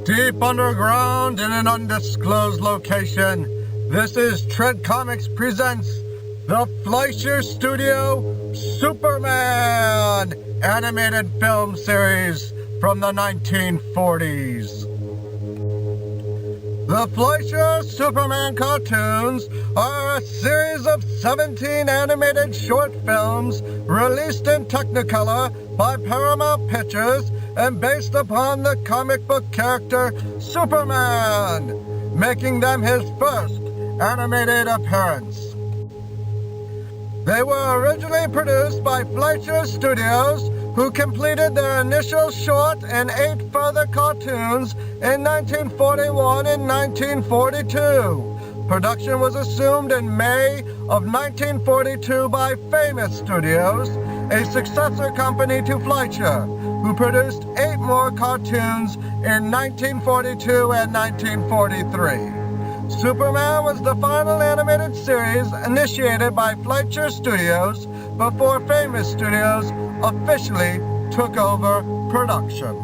Deep underground in an undisclosed location, this is Tread Comics presents the Fleischer Studio Superman animated film series from the 1940s. The Fleischer Superman cartoons are a series of 17 animated short films released in Technicolor by Paramount Pictures and based upon the comic book character Superman, making them his first animated appearance. They were originally produced by Fleischer Studios, who completed their initial short and 8 further cartoons in 1941 and 1942. Production was assumed in May of 1942 by Famous Studios, a successor company to Fleischer, who produced 8 more cartoons in 1942 and 1943. Superman was the final animated series initiated by Fleischer Studios before Famous Studios officially took over production.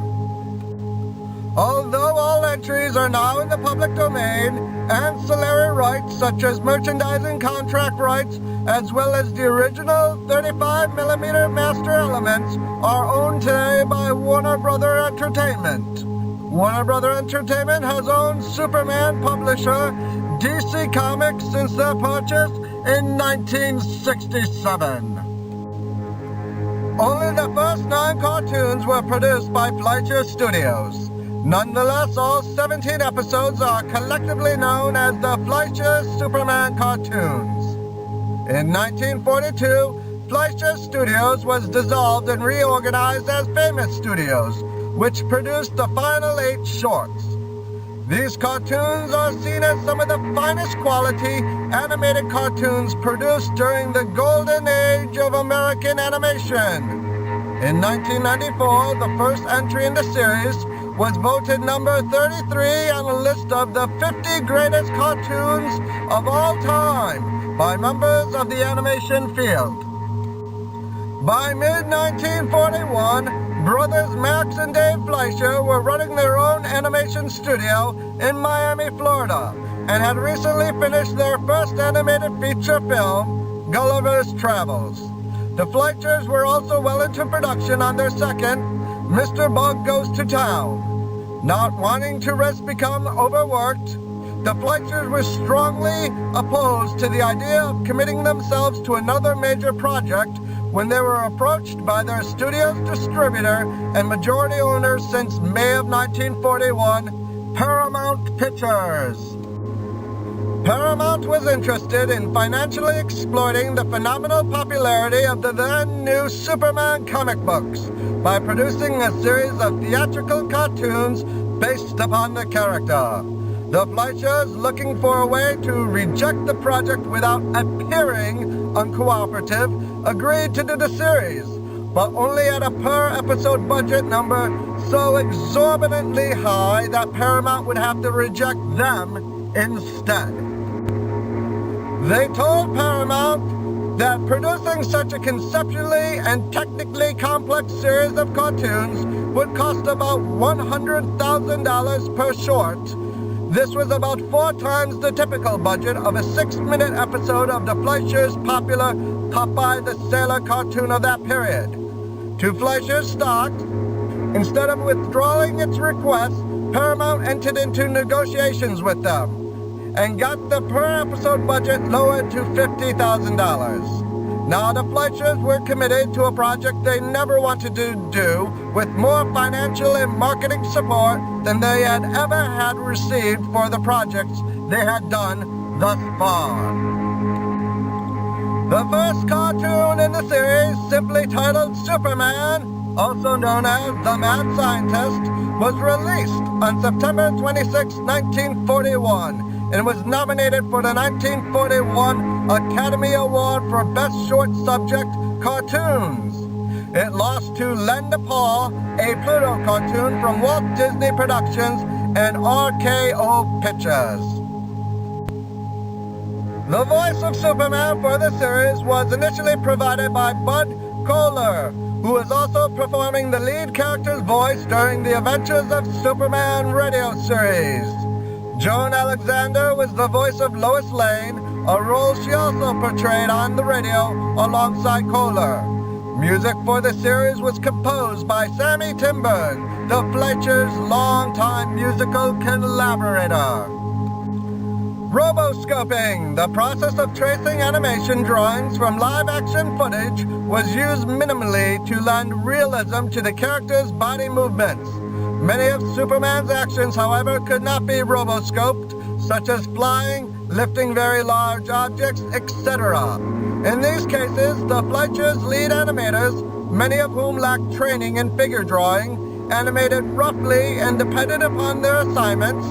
Although all entries are now in the public domain, ancillary rights such as merchandising contract rights as well as the original 35mm master elements are owned today by Warner Brother Entertainment. Warner Brother Entertainment has owned Superman publisher DC Comics since their purchase in 1967. Only the first 9 cartoons were produced by Fleischer Studios. Nonetheless, all 17 episodes are collectively known as the Fleischer Superman cartoons. In 1942, Fleischer Studios was dissolved and reorganized as Famous Studios, which produced the final 8 shorts. These cartoons are seen as some of the finest quality animated cartoons produced during the golden age of American animation. In 1994, the first entry in the series was voted number 33 on a list of the 50 greatest cartoons of all time by members of the animation field. By mid-1941, brothers Max and Dave Fleischer were running their own animation studio in Miami, Florida, and had recently finished their first animated feature film, Gulliver's Travels. The Fleischers were also well into production on their second, Mr. Bug Goes to Town. Not wanting to risk become overworked, the Fleischers were strongly opposed to the idea of committing themselves to another major project when they were approached by their studio's distributor and majority owner since May of 1941, Paramount Pictures. Paramount was interested in financially exploiting the phenomenal popularity of the then new Superman comic books by producing a series of theatrical cartoons based upon the character. The Fleischers, looking for a way to reject the project without appearing uncooperative, agreed to do the series, but only at a per-episode budget number so exorbitantly high that Paramount would have to reject them instead. They told Paramount that producing such a conceptually and technically complex series of cartoons would cost about $100,000 per short. This was about 4 times the typical budget of a 6-minute episode of the Fleischers' popular Popeye the Sailor cartoon of that period. To Fleischer's stock, instead of withdrawing its request, Paramount entered into negotiations with them and got the per-episode budget lowered to $50,000. Now the Fleischers were committed to a project they never wanted to do with more financial and marketing support than they had ever had received for the projects they had done thus far. The first cartoon in the series, simply titled Superman, also known as The Mad Scientist, was released on September 26, 1941, and was nominated for the 1941 Academy Award for Best Short Subject Cartoons. It lost to Len DePaul, a Pluto cartoon from Walt Disney Productions and RKO Pictures. The voice of Superman for the series was initially provided by Bud Kohler, who was also performing the lead character's voice during the Adventures of Superman radio series. Joan Alexander was the voice of Lois Lane, a role she also portrayed on the radio alongside Kohler. Music for the series was composed by Sammy Timburn, the Fleischer's longtime musical collaborator. Roboscoping, the process of tracing animation drawings from live-action footage, was used minimally to lend realism to the character's body movements. Many of Superman's actions, however, could not be roboscoped, such as flying, lifting very large objects, etc. In these cases, the Fleischer's lead animators, many of whom lacked training in figure drawing, animated roughly and depended upon their assignments,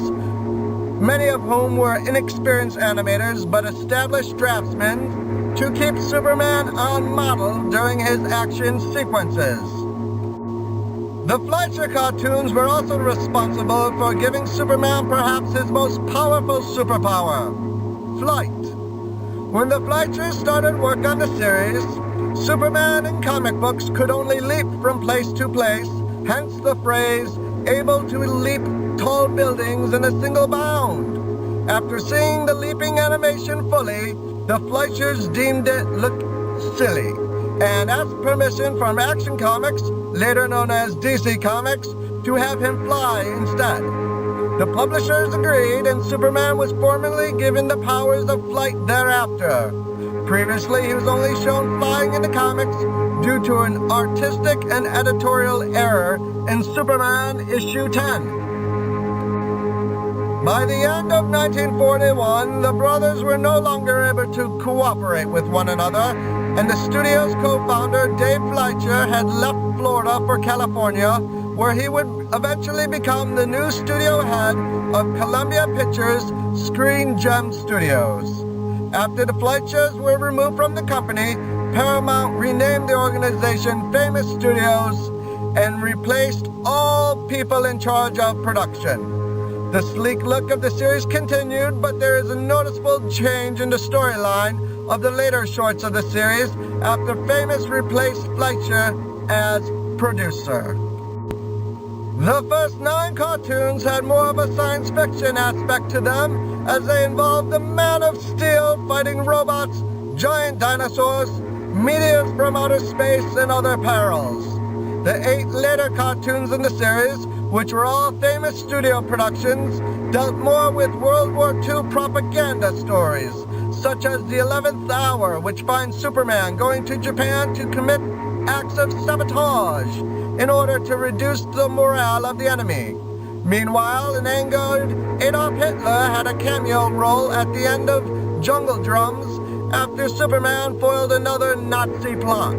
many of whom were inexperienced animators but established draftsmen, to keep Superman on model during his action sequences. The Fleischer cartoons were also responsible for giving Superman perhaps his most powerful superpower, flight. When the Fleischers started work on the series, Superman in comic books could only leap from place to place, hence the phrase, able to leap tall buildings in a single bound. After seeing the leaping animation fully, the Fleischers deemed it looked silly, and asked permission from Action Comics, later known as DC Comics, to have him fly instead. The publishers agreed, and Superman was formally given the powers of flight thereafter. Previously, he was only shown flying in the comics due to an artistic and editorial error in Superman issue 10. By the end of 1941, the brothers were no longer able to cooperate with one another, and the studio's co-founder, Dave Fleischer, had left Florida for California, where he would eventually become the new studio head of Columbia Pictures' Screen Gem Studios. After the Fleischers were removed from the company, Paramount renamed the organization Famous Studios and replaced all people in charge of production. The sleek look of the series continued, but there is a noticeable change in the storyline of the later shorts of the series after Famous replaced Fleischer as producer. The first 9 cartoons had more of a science fiction aspect to them, as they involved the Man of Steel fighting robots, giant dinosaurs, meteors from outer space, and other perils. The 8 later cartoons in the series, which were all Famous Studio productions, dealt more with World War II propaganda stories, such as The 11th Hour, which finds Superman going to Japan to commit acts of sabotage in order to reduce the morale of the enemy. Meanwhile, an angered Adolf Hitler had a cameo role at the end of Jungle Drums after Superman foiled another Nazi plot.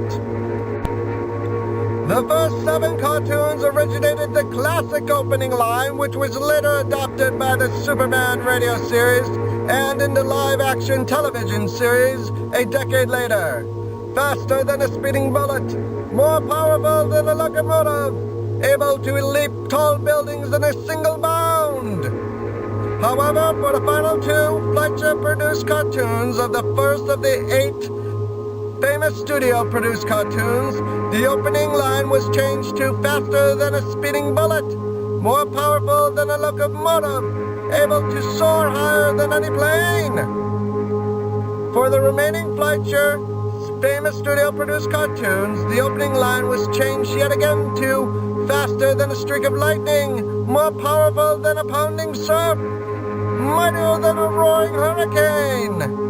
The first 7 cartoons originated the classic opening line, which was later adopted by the Superman radio series and in the live-action television series a decade later. Faster than a speeding bullet, more powerful than a locomotive, able to leap tall buildings in a single bound. However, for the final 2 Fleischer produced cartoons of the first of the 8 Famous Studio-produced cartoons, the opening line was changed to faster than a speeding bullet, more powerful than a locomotive, able to soar higher than any plane. For the remaining Fleischer Famous Studio-produced cartoons, the opening line was changed yet again to faster than a streak of lightning, more powerful than a pounding surf, mightier than a roaring hurricane.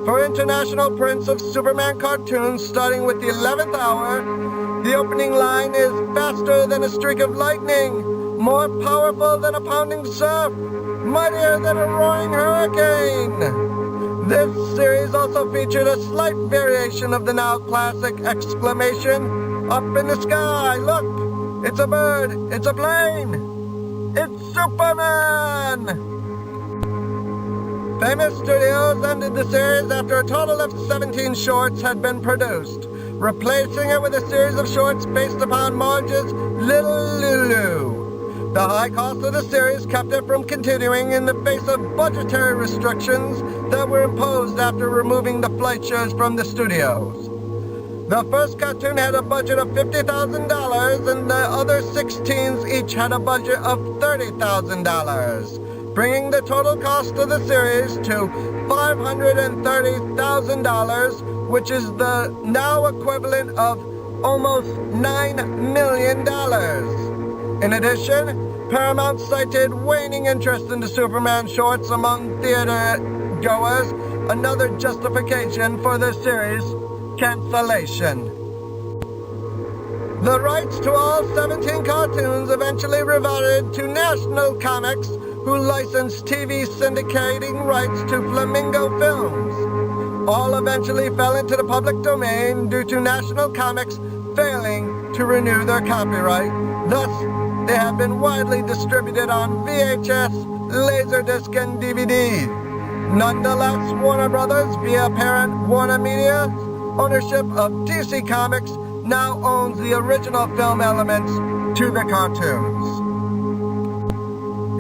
For international prints of Superman cartoons starting with the 11th Hour, the opening line is faster than a streak of lightning, more powerful than a pounding surf, mightier than a roaring hurricane. This series also featured a slight variation of the now classic exclamation, "Up in the sky, look, it's a bird, it's a plane, it's Superman!" Famous Studios ended the series after a total of 17 shorts had been produced, replacing it with a series of shorts based upon Marge's Little Lulu. The high cost of the series kept it from continuing in the face of budgetary restrictions that were imposed after removing the Fleischers from the studios. The first cartoon had a budget of $50,000 and the other 16s each had a budget of $30,000, bringing the total cost of the series to $530,000, which is the now equivalent of almost $9 million. In addition, Paramount cited waning interest in the Superman shorts among theater goers, another justification for the series' cancellation. The rights to all 17 cartoons eventually reverted to National Comics, who licensed TV syndicating rights to Flamingo Films. All eventually fell into the public domain due to National Comics failing to renew their copyright. Thus, they have been widely distributed on VHS, Laserdisc, and DVD. Nonetheless, Warner Brothers, via parent Warner Media, ownership of DC Comics, now owns the original film elements to the cartoons.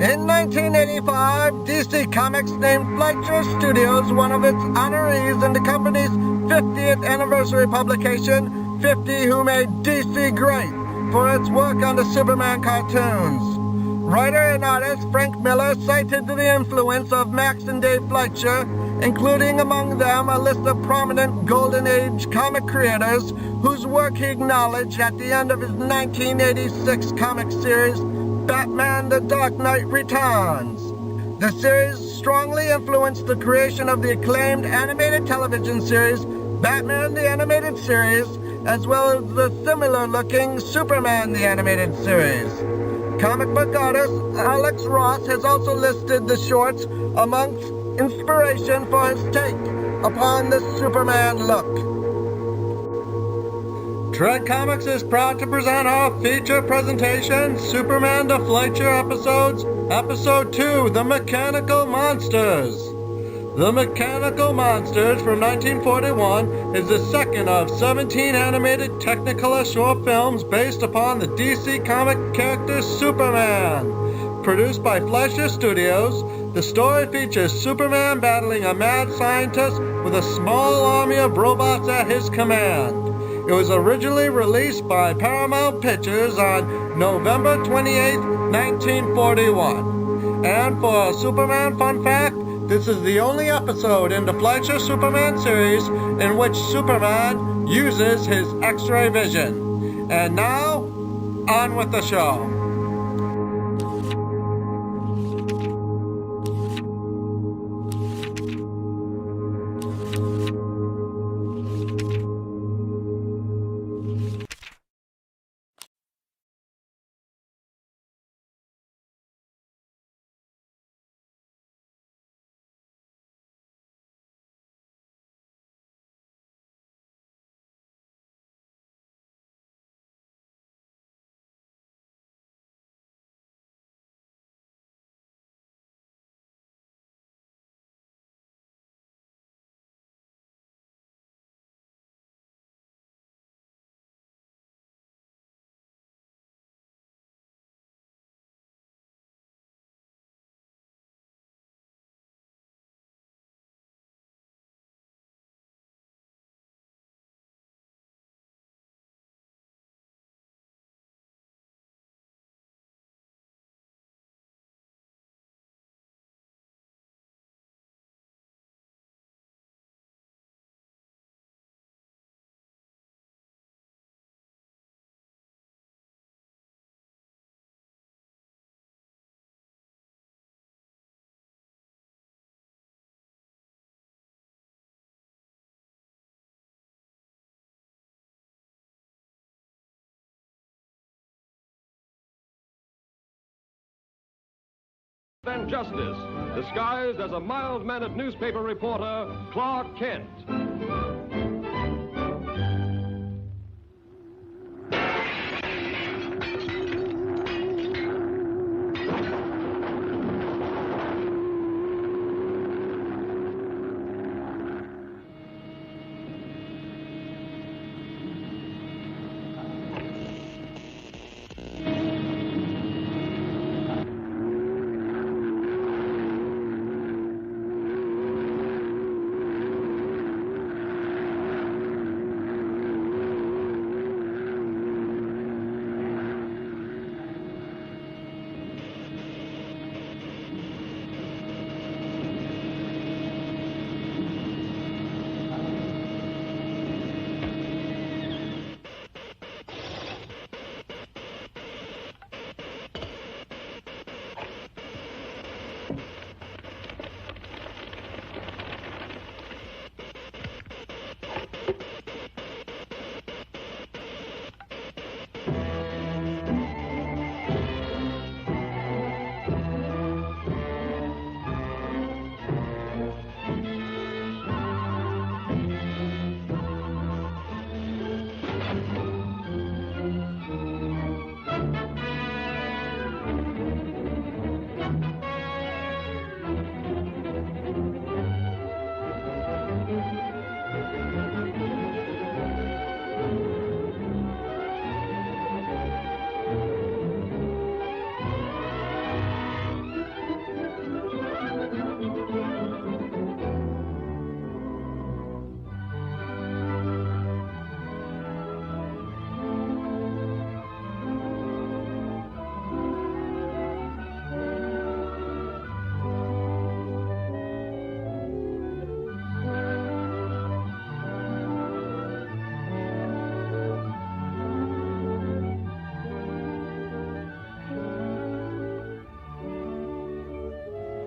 In 1985, DC Comics named Fleischer Studios one of its honorees in the company's 50th anniversary publication, 50 Who Made DC Great, for its work on the Superman cartoons. Writer and artist Frank Miller cited the influence of Max and Dave Fleischer, including among them a list of prominent Golden Age comic creators whose work he acknowledged at the end of his 1986 comic series, Batman: The Dark Knight Returns. The series strongly influenced the creation of the acclaimed animated television series, Batman the Animated Series, as well as the similar-looking Superman the Animated Series. Comic book artist Alex Ross has also listed the shorts amongst inspiration for his take upon the Superman look. Dread Comics is proud to present our feature presentation, Superman the Fleischer Episodes, Episode 2, The Mechanical Monsters. The Mechanical Monsters from 1941 is the second of 17 animated Technicolor short films based upon the DC comic character Superman. Produced by Fleischer Studios, the story features Superman battling a mad scientist with a small army of robots at his command. It was originally released by Paramount Pictures on November 28, 1941. And for a Superman fun fact, this is the only episode in the Fleischer Superman series in which Superman uses his X-ray vision. And now, on with the show. And justice, disguised as a mild-mannered newspaper reporter, Clark Kent.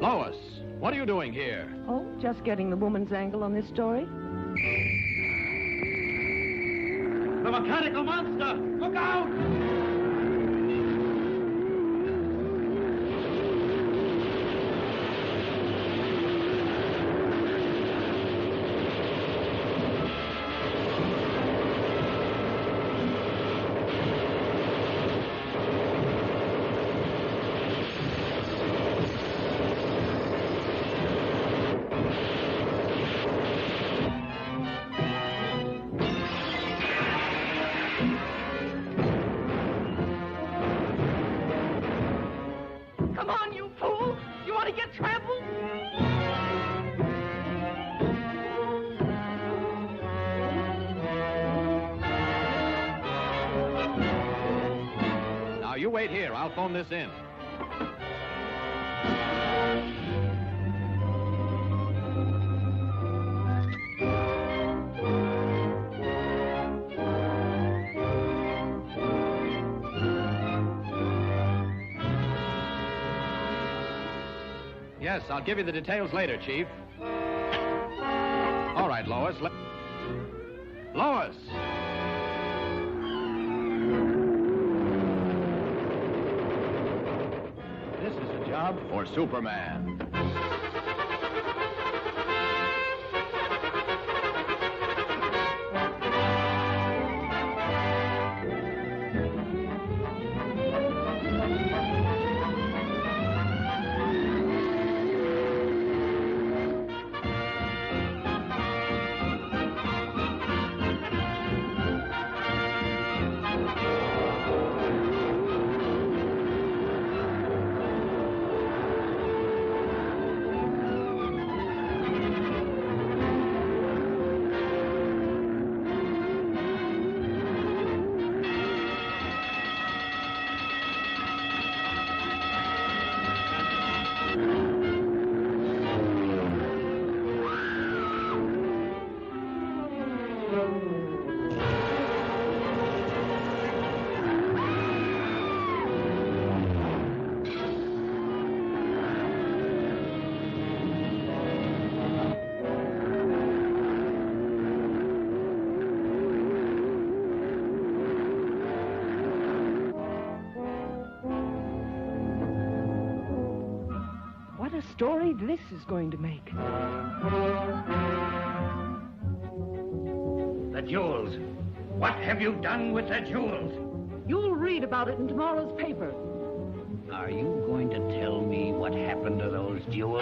Lois, what are you doing here? Oh, just getting the woman's angle on this story. The mechanical monster! Look out! Come on, you fool! You want to get trampled? Now, you wait here. I'll phone this in. Yes, I'll give you the details later, Chief. All right, Lois. Lois! This is a job for Superman. What a story this is going to make. The jewels. What have you done with the jewels? You'll read about it in tomorrow's paper. Are you going to tell me what happened to those jewels?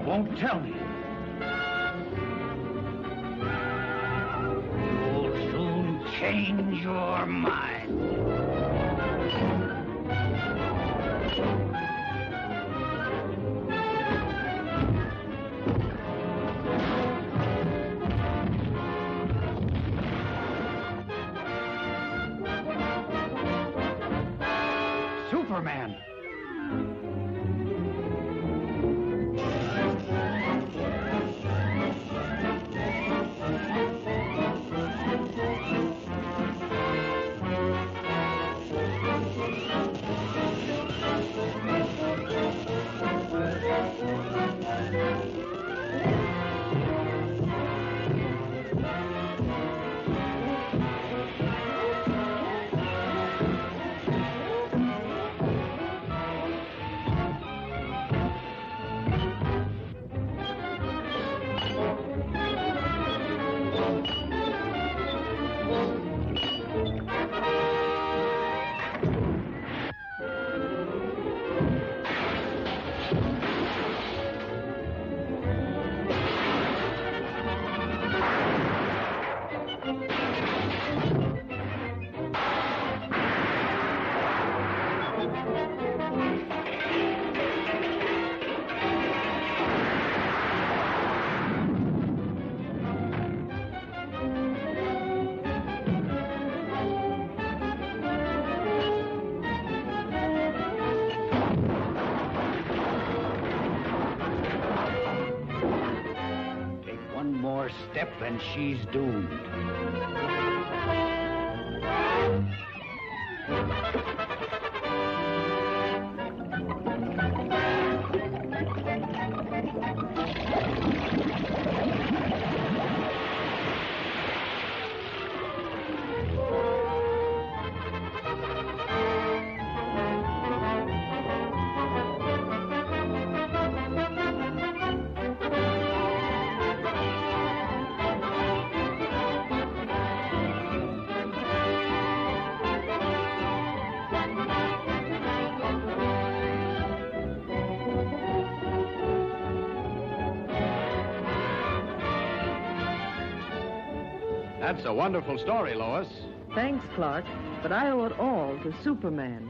Won't tell me. You'll soon change your mind. Superman. step and she's doomed. That's a wonderful story, Lois. Thanks, Clark, but I owe it all to Superman.